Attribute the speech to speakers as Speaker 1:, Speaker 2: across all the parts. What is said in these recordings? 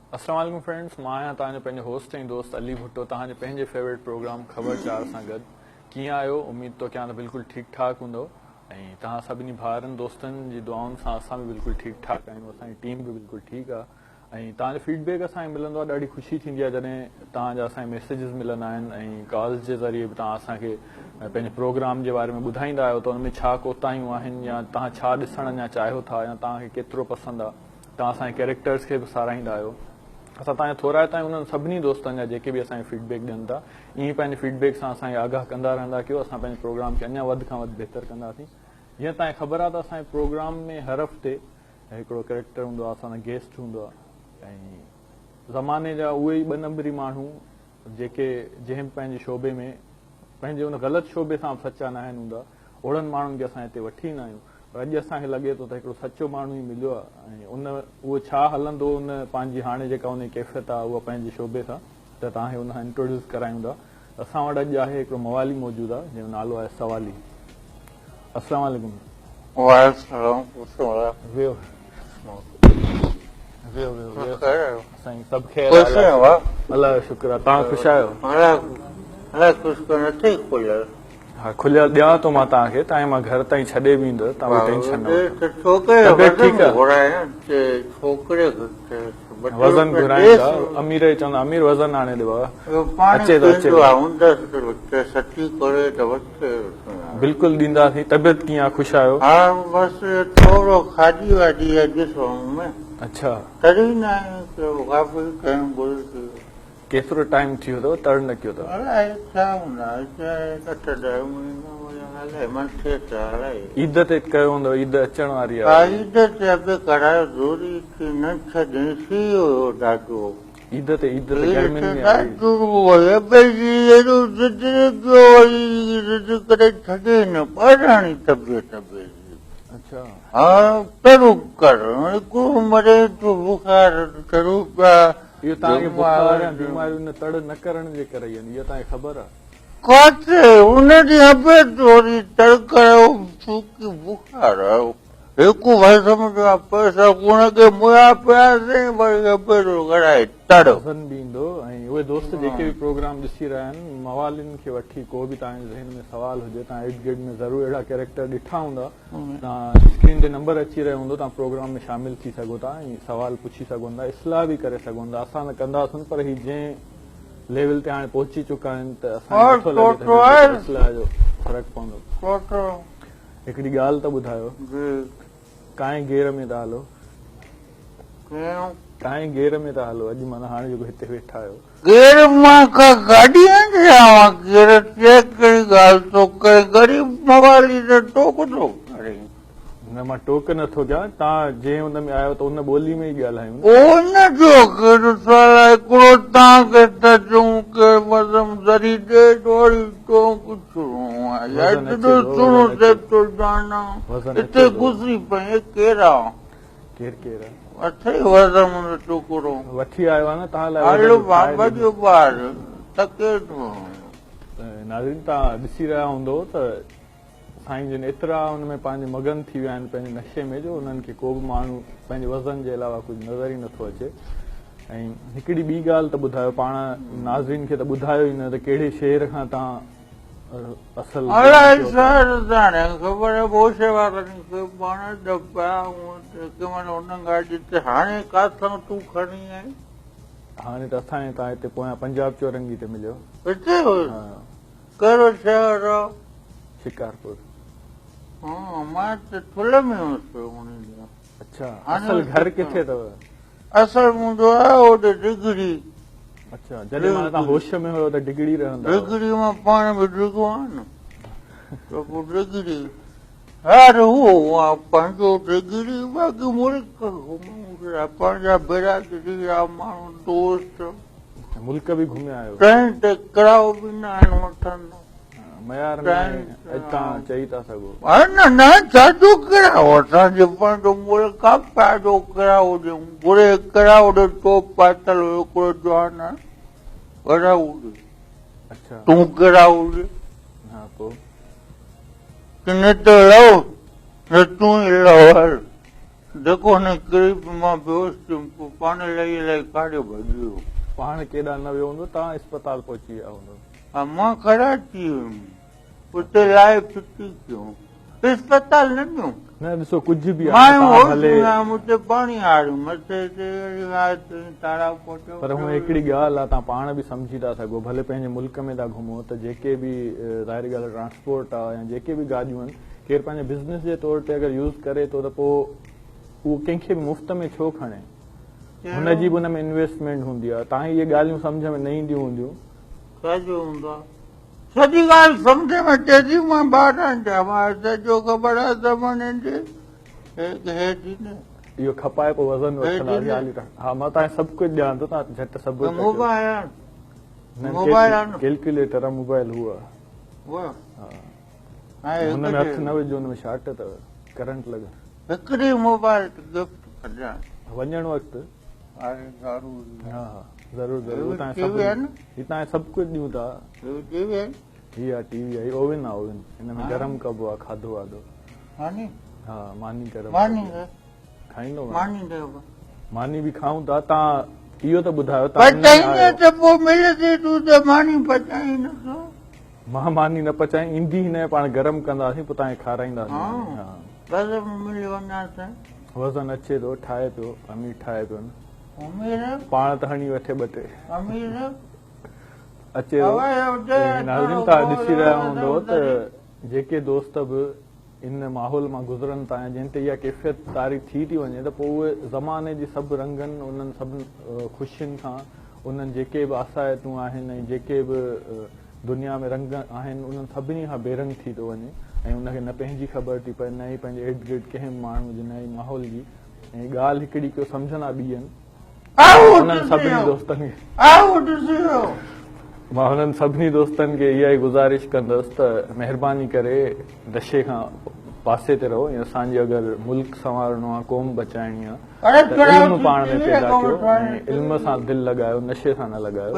Speaker 1: अस्सलाम वालेकुम फ्रेंड्स, मां आहियां तव्हांजो पंहिंजो होस्ट ऐं दोस्त अली भुट्टो, तव्हांजे पंहिंजे फेवरेट प्रोग्राम ख़बरचार सां गॾु। कीअं आहियो? उमेद थो कयां त बिल्कुलु ठीकु ठाक हूंदो ऐं तव्हां सभिनी भाउरनि दोस्तनि जी दुआउनि सां असां बि बिल्कुलु ठीकु ठाक आहियूं। असांजी टीम बि बिल्कुलु ठीकु आहे ऐं तव्हांजो फीडबैक असांखे मिलंदो आहे। ॾाढी ख़ुशी थींदी आहे जॾहिं तव्हांजा असांखे मैसेजिस मिलंदा आहिनि ऐं कॉल्स जे ज़रिए बि तव्हां असांखे पंहिंजे प्रोग्राम जे बारे में ॿुधाईंदा आहियो त हुनमें छा कोताहियूं आहिनि या तव्हां छा ॾिसणु अञा चाहियो था या तव्हांखे केतिरो पसंदि आहे। तव्हां असांजे कैरेक्टर्स खे बि साराहींदा आहियो। असां तव्हांखे थोरा हितां उन्हनि सभिनी दोस्तनि जा जेके बि असांखे फीडबैक ॾियनि था, ईअं पंहिंजे फीडबैक सां असांखे आगाह कंदा रहंदा कयो। असां पंहिंजे प्रोग्राम खे अञा वधि खां वधि बहितर कंदासीं। जीअं तव्हांखे ख़बर आहे त असांजे प्रोग्राम में हर हफ़्ते हिकिड़ो कैरेक्टर हूंदो आहे, असांजो गेस्ट हूंदो आहे ऐं ज़माने जा उहे ई 2 नंबरी माण्हू जेके जंहिं पंहिंजे शोबे में पंहिंजे उन ग़लति शोबे सां सचा न आहिनि हूंदा, ओड़नि माण्हुनि खे असां हिते वठी ईंदा आहियूं। पर अॼु असांखे लॻे थो त हिकिड़ो सचो माण्हू ई मिलियो आहे ऐं उहो छा हलंदो उन पंहिंजी हाणे जेका उन जी कैफ़ियत आहे उहा पंहिंजे शोबे सां, त तव्हांखे उन खां इंट्रोड्यूस करायूं था। असां वटि अॼु आहे हिकिड़ो मवाली मौजूदु आहे जंहिंजो नालो आहे सवाली। अस्सलाम वालेकुम। वियो वियो वियो साईं, सभु ख़ैर आहे? अलाह जो शुक्र आहे। तव्हां ख़ुशि आहियो? हा, खुलियल ॾियां थो मां तव्हांखे, तव्हांखे मां घर ताईं छॾे बि ईंदुसि, तव्हां टेंशन न वठो। वज़न घुराईंदा अमीर चवंदा अमीर वज़न आणे ॾियो अचे थो बिल्कुलु ॾींदासीं। तबियत कीअं आहे? ख़ुशि आहियो? अच्छा, केतिरो टाइम थी वियो अथव तड़ न कयो अथव? ईद ते कयो हूंदव? ईद अचण वारी आहे। ईद ते गर्मियुनि में अच्छा इहो तव्हांखे बुखार या बीमारियूं न तड़ न करण जे करे इहा तव्हांखे ख़बर आहे? वज़न बि ईंदो ऐं उहे दोस्त जेके बि प्रोग्राम ॾिसी रहिया आहिनि, मवालिन खे वठी को बि तव्हांजे ज़हन में सवाल हुजे, तव्हां इर्द गिर्द में ज़रूरु अहिड़ा कैरेक्टर ॾिठा हूंदा, तव्हां स्क्रीन ते नंबर अची रहियो हूंदो, तव्हां प्रोग्राम में शामिल थी सघो था ऐं सवाल पुछी सघो था, इस्लाह बि करे सघो था। असां न कंदासीं, पर ही जंहिं लेवल ते हाणे पहुची चुका आहिनि त असांखे इस्लाह जो फ़र्क़ु पवंदो। हिकिड़ी ॻाल्हि त ॿुधायो, कांए गेर में था हलो? कांए गेर में था हलो अॼु माना हाणे जेको हिते वेठा आहियो? न, मां टोक नथो कयां, तव्हां जंहिं हुन में आहियो त उन ॿोली में ई ॻाल्हायूं। केरु केरु वठी आयो आहे न तव्हां लाइ? नाज़रीन, तव्हां ॾिसी रहिया हूंदो त साईं जिन एतिरा हुनमें पंहिंजे मगन थी विया आहिनि पंहिंजे नशे में, जो उन्हनि खे को बि माण्हू पंहिंजे वज़न जे अलावा कुझु नज़र ई नथो अचे। ऐं हिकिड़ी ॿी ॻाल्हि त ॿुधायो, पाण नाज़रीन खे त ॿुधायो ई न त कहिड़े शहर खां तव्हां असल हाणे त असांजे तव्हां हिते पोयां पंजाब चौरंगी ते मिलियो। शिकारपुर। अच्छा, असल घर किथे अथव?
Speaker 2: असल मुंहिंजो आहे डिगड़ी।
Speaker 1: अच्छा, जॾहिं मां तव्हां होश में हुयो त डिगड़ी रहंदा?
Speaker 2: डिगड़ी मां पाण बि डिगो आहे न, त पोइ डिगड़ी हर उहो पंहिंजो डिगड़ी बाक़ी मुल्क घुमूं, पंहिंजा बिरादरी जा माण्हू दोस्त
Speaker 1: मुल्क बि घुमिया आहियो?
Speaker 2: ट्रेन ते किरायो बि न आहिनि वठंदा।
Speaker 1: मयार में तव्हां चई था सघो?
Speaker 2: न, छाजो किरायो? असांजो पंहिंजो मुल्क आहे, पंहिंजो किरायो ॾियूं। बुरे किरायो ॾे टोप पातल हुयो हिकिड़ो जवान, किरायो ॾे।
Speaker 1: अच्छा,
Speaker 2: तूं किरायो ॾे?
Speaker 1: हा, पोइ
Speaker 2: न त लहो न तूं ई लहो। जेको हुन क़रीब मां बेहोश थियुमि पोइ पाण लही लही काढियो भॼियो
Speaker 1: पाण केॾा न वियो हूंदो तव्हां अस्पताल पहुची विया हूंदो
Speaker 2: हा मां कराची वियुमि उते लाइ फिटी कयूं अस्पताल न ॾियूं
Speaker 1: न ॾिसो कुझु बि
Speaker 2: मां
Speaker 1: आहे तव्हां
Speaker 2: होश
Speaker 1: भले
Speaker 2: में आयुमि उते पाणी आड़ियो मथे ते तारा पहुचो
Speaker 1: पर हूअं हिकिड़ी ॻाल्हि आहे तव्हां पाण बि सम्झी था सघो भले पंहिंजे मुल्क में था घुमो त जेके बि ज़ाहिरी ॻाल्हि ट्रांसपोर्ट आहे या जेके बि गाॾियूं आहिनि केरु पंहिंजे बिज़नेस जे तौर ते अगरि यूज़ करे थो त पोइ उहो कंहिंखे बि मुफ़्त में छो खणे हुनजी बि हुन में इन्वेस्टमेंट हूंदी आहे तव्हां इहे ॻाल्हियूं सम्झ में न ईंदियूं हूंदियूं
Speaker 2: सॼो हूंदो आहे सॼी ॻाल्हि सम्झ में अचे थी मां ॿारनि चयो मां सॼो ख़बर आहे ज़माने जे हेठि न
Speaker 1: इहो खपाए पोइ वज़न वठंदासीं हा मां तव्हांखे सभु कुझु ॾियां थो तव्हां झटि सभु
Speaker 2: मोबाइल
Speaker 1: कैलकुलेटर मोबाइल हुआ
Speaker 2: हा
Speaker 1: हुन में हथु न विझो हुन में शार्ट अथव करंट लॻे
Speaker 2: हिकिड़ी मोबाइल गिफ्ट कढां
Speaker 1: वञण वक़्तु हा हा ज़रूरु ज़रूरु हितां सभु कुझु ॾियूं था हीअ आहे टीवी आहे ओवन आहे ओवन हिन में गरम कबो आहे खाधो वाधो हा मानी गरम खाईंदो मानी बि खाऊं था तव्हां इहो त ॿुधायो मां मानी न पचाई ईंदी हिन पाण गरम कंदासीं पोइ तव्हांखे खाराईंदासीं वज़न अचे थो ठाहे पियो अमीर ठाहे पियो न पाण त हणी वठे ॿ टे अचे तव्हां ॾिसी रहिया हूंदो त जेके दोस्त बि इन माहौल मां गुज़रनि था ऐं जिन ते इहा कैफ़ियत तारीफ़ थी वञे त पोइ उहे ज़माने जी सभु रंगनि उन्हनि सभु ख़ुशियुनि खां उन्हनि जेके बि आसाइतूं आहिनि ऐं जेके बि दुनिया में रंग आहिनि उन्हनि सभिनी खां बेरंग थी थो वञे ऐं उनखे न पंहिंजी ख़बर थी पए न ई पंहिंजे इर्द गिर्द कंहिं माण्हू जी न ई माहौल जी ऐं ॻाल्हि हिकिड़ी को सम्झंदा ॿियनि उन्हनि सभिनी दोस्तनि खे मां हुननि सभिनी दोस्तनि खे इहा ई गुज़ारिश कंदुसि त महिरबानी करे नशे खां पासे ते रहो ऐं असांजी अगरि मुल्क संवारणो आहे क़ौम बचाइणी आहे त इल्मु पाण में पैदा कयो ऐं इल्म सां दिलि लॻायो नशे सां न लॻायो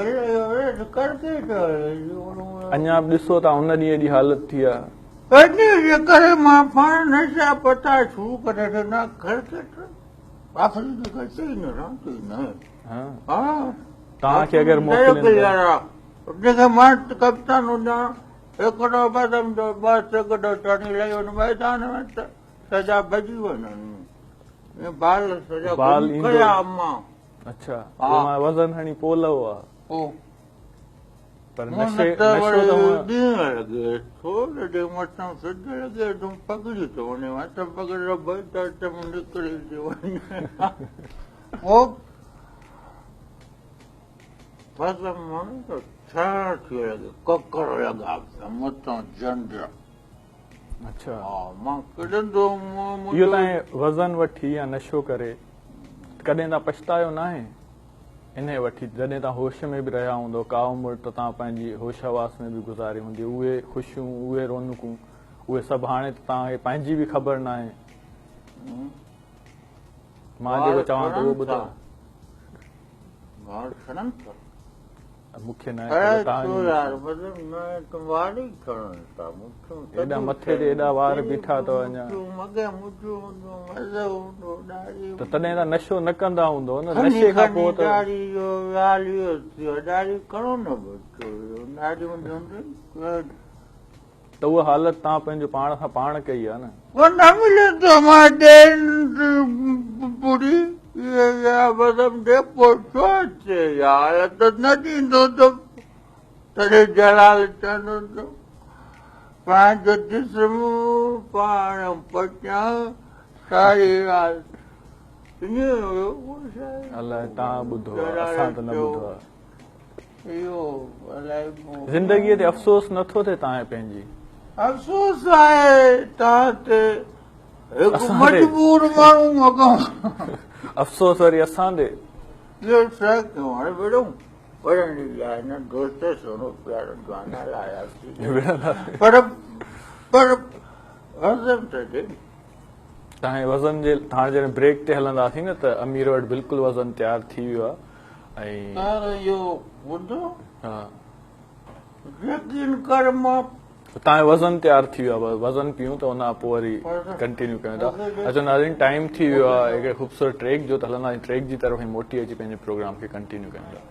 Speaker 1: अञा बि ॾिसो था उन ॾींहं जी हालत थी आहे
Speaker 2: मां पाण नशा पता शुरू करे छॾिया
Speaker 1: तव्हांखे अगरि मोकिलियो
Speaker 2: मां कप्तान हुजां हिकिड़ो बदम जो ॿ सॻिड़ो चढ़ी लही वञ मैदान में त सॼा भॼी वञनि बाल
Speaker 1: अच्छा वज़न हणी पोलो आहे पर
Speaker 2: पगड़ी थो वञे पगड़ी निकिरी थी वञे ककड़ लॻा मथां झंड
Speaker 1: अच्छा
Speaker 2: मां कढंदो
Speaker 1: इहो तव्हां वज़न वठी या नशो करे कॾहिं तव्हां पछतायो न आहे इन वठी जॾहिं तव्हां होश में बि रहिया हूंदो का उमिरि त तव्हां पंहिंजी होश हवास में बि गुज़ारी हूंदी उहे ख़ुशियूं उहे रौनकूं उहे सभु हाणे त तव्हांखे पंहिंजी बि ख़बर न आहे मां जेको चवां थो उहो ॿुधायो मूंखे न एॾा मथे ते एॾा वार बीठा अथव अञा त तॾहिं त नशो न कंदा हूंदो न नशे खां पोइ त उहा हालत तव्हां पंहिंजो पाण सां पाण कई आहे
Speaker 2: न ॾींदो तॾहिं जलाल चवंदो पंहिंजो जिस्म पाण पचा सारी राति
Speaker 1: अलाए तव्हां ॿुधो असां त न ॿुधो आहे ज़िंदगीअ ते अफ़सोस नथो थिए तव्हांखे पंहिंजी
Speaker 2: अफ़सोस आहे तव्हां ते हिकु मजबूर माण्हू
Speaker 1: अफ़सोस वरी असां ॾे
Speaker 2: इहो छा कयूं हाणे विड़ूं पढ़ण लाइ न दोस्त सुहिणो प्यारो गाना लायासीं पर वज़न त ॾे
Speaker 1: तव्हांजे वज़न जे हाणे जॾहिं ब्रेक ते हलंदासीं न त अमीर वटि बिल्कुलु वज़न तयारु थी वियो आहे ऐं
Speaker 2: इहो ॿुधो यकीन कर मां
Speaker 1: तव्हांजो वज़न तयारु थी वियो आहे, वज़न पियूं त उन खां पोइ वरी कंटिन्यू कयूं था। अच्छा नाज़रीन, टाइम थी वियो आहे हिकिड़े ख़ूबसूरत ट्रैक जो, त हलंदा ट्रैक जी तरफ़ ई मोटी अची पंहिंजे प्रोग्राम खे कंटिन्यू कयूं था।